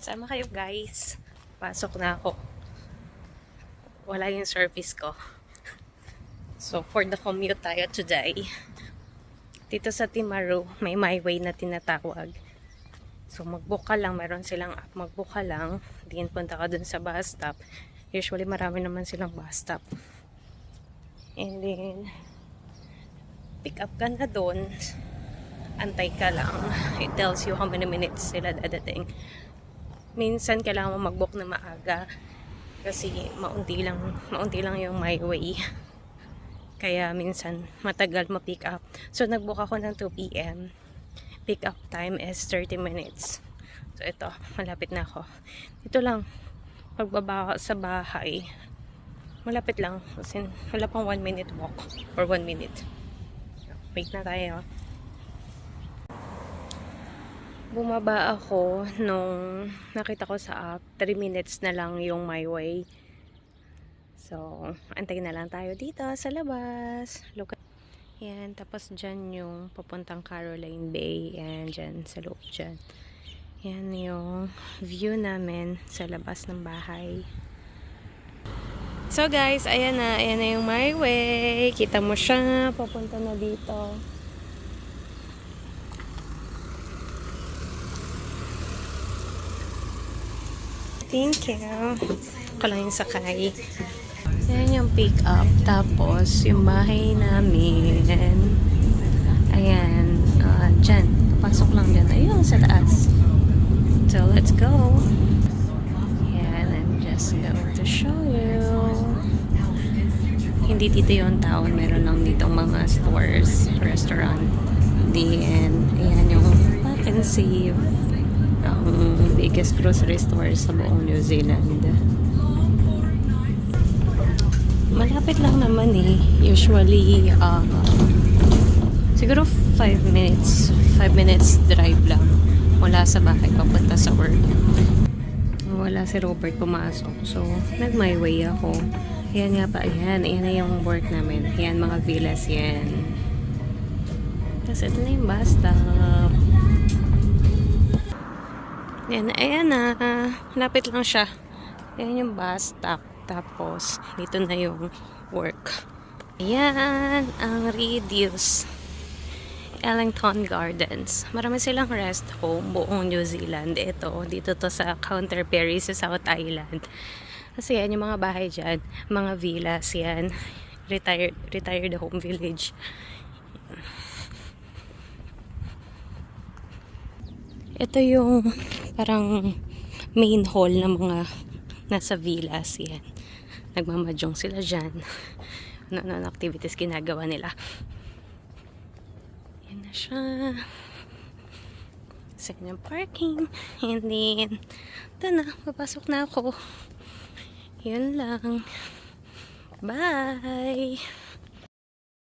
Sama kayo guys. Pasok na ako. Wala yung service ko. So for the commute tayo today. Dito sa Timaru, may my way na tinatawag. So mag-book ka lang, meron silang app, mag-book ka lang. Diyan punta ka dun sa bus stop. Usually marami naman silang bus stop. And then pick up ka na dun. Antay ka lang. It tells you how many minutes sila dadating. Minsan kailangan mo mag-book na maaga kasi maunti lang yung my way. Kaya minsan matagal ma-pick up. So nag-book ako ng 2 PM. Pick up time is 30 minutes. So ito, malapit na ako. Ito lang, pagbaba sa bahay, malapit lang. Kasi wala pang 1 minute walk or 1 minute. Wait na tayo. Bumaba ako nung nakita ko sa app, 3 minutes na lang yung my way. So, antay na lang tayo dito sa labas. Look at yan, tapos dyan yung papuntang Caroline Bay. Yan, dyan, sa loob dyan. Yan yung view namin sa labas ng bahay. So guys, ayan na yung my way. Kita mo siya, papunta na dito. Thank you. Ako lang yung sakay. Yan yung pick up. Tapos, yung bahay namin. Ayan. Dyan. Pasok lang dyan. Ayun, sa taas. So, let's go. Yan. I'm just going to show you. Hindi dito yung town. Meron lang ditong mga stores, restaurant. Then, ayan yung Park and Save. Ang biggest grocery store sa buong New Zealand. Malapit lang naman eh. Usually, siguro 5 minutes. 5 minutes drive lang. Mula sa bahay papunta sa work. Wala si Robert pumasok. So, nag-my way ako. Ayan nga pa. Ayan. Ayan na yung work namin. Ayan, mga villas yan. Kasi ito na yung bus stop. Ayan na. Lapit lang siya. Ayan yung bus stop. Tapos, dito na yung work. Ayan, ang Reduce Ellington Gardens. Marami silang rest home buong New Zealand. Ito, dito to sa Counter Perry sa South Island. Kasi yan, yung mga bahay dyan, mga villas yan. Retired home village. Ito yung parang main hall ng mga nasa villas yan. Nagmamadyong sila dyan. Ano activities ginagawa nila. Yan na siya. Sa kanyang parking. And then, ito na. Papasok na ako. Yun lang. Bye!